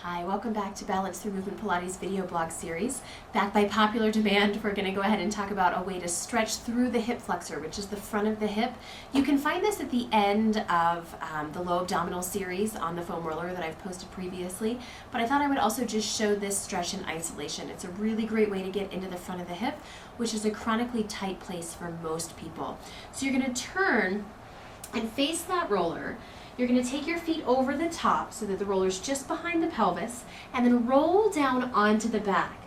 Hi, welcome back to Balance Through Movement Pilates video blog series. Back by popular demand, we're going to go ahead and talk about a way to stretch through the hip flexor, which is the front of the hip. You can find this at the end of the low abdominal series on the foam roller that I've posted previously, but I thought I would also just show this stretch in isolation. It's a really great way to get into the front of the hip, which is a chronically tight place for most people. So you're going to turn and face that roller. You're going to take your feet over the top so that the roller's just behind the pelvis, and then roll down onto the back.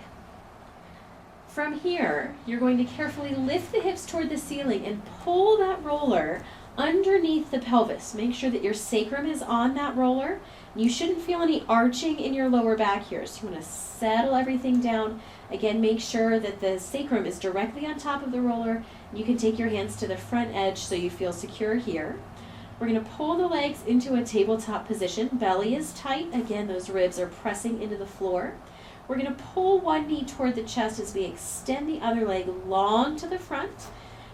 From here, you're going to carefully lift the hips toward the ceiling and pull that roller underneath the pelvis. Make sure that your sacrum is on that roller. You shouldn't feel any arching in your lower back here, so you want to settle everything down. Again, make sure that the sacrum is directly on top of the roller. You can take your hands to the front edge so you feel secure here. We're going to pull the legs into a tabletop position. Belly is tight. Again, those ribs are pressing into the floor. We're going to pull one knee toward the chest as we extend the other leg long to the front.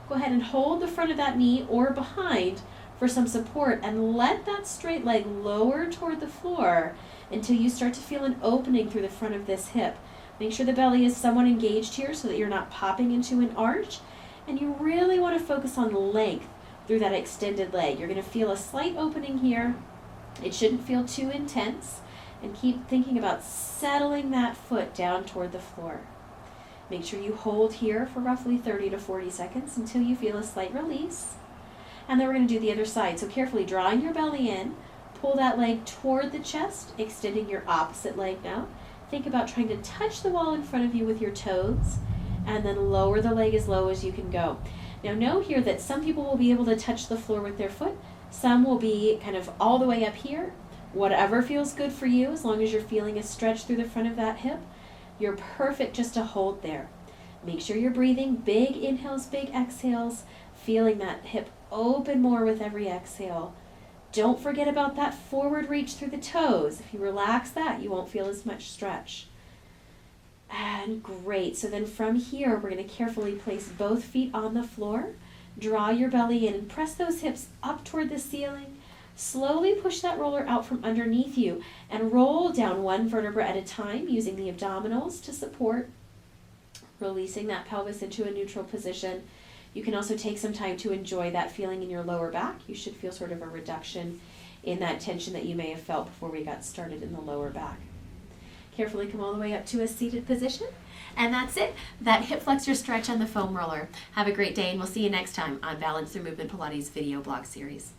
Go ahead and hold the front of that knee or behind for some support, and let that straight leg lower toward the floor until you start to feel an opening through the front of this hip. Make sure the belly is somewhat engaged here so that you're not popping into an arch, and you really want to focus on length through that extended leg. You're going to feel a slight opening here. It shouldn't feel too intense, and keep thinking about settling that foot down toward the floor. Make sure you hold here for roughly 30 to 40 seconds until you feel a slight release. And then we're going to do the other side. So carefully drawing your belly in, pull that leg toward the chest, extending your opposite leg now. Think about trying to touch the wall in front of you with your toes, and then lower the leg as low as you can go. Now know here that some people will be able to touch the floor with their foot. Some will be kind of all the way up here. Whatever feels good for you, as long as you're feeling a stretch through the front of that hip, you're perfect just to hold there. Make sure you're breathing big inhales, big exhales, feeling that hip open more with every exhale. Don't forget about that forward reach through the toes. If you relax that, you won't feel as much stretch. And great. So then from here, we're going to carefully place both feet on the floor. Draw your belly in and press those hips up toward the ceiling. Slowly push that roller out from underneath you and roll down one vertebra at a time using the abdominals to support, releasing that pelvis into a neutral position. You can also take some time to enjoy that feeling in your lower back. You should feel sort of a reduction in that tension that you may have felt before we got started in the lower back. Carefully come all the way up to a seated position. And that's it. That hip flexor stretch on the foam roller. Have a great day, and we'll see you next time on Balance Through Movement Pilates video blog series.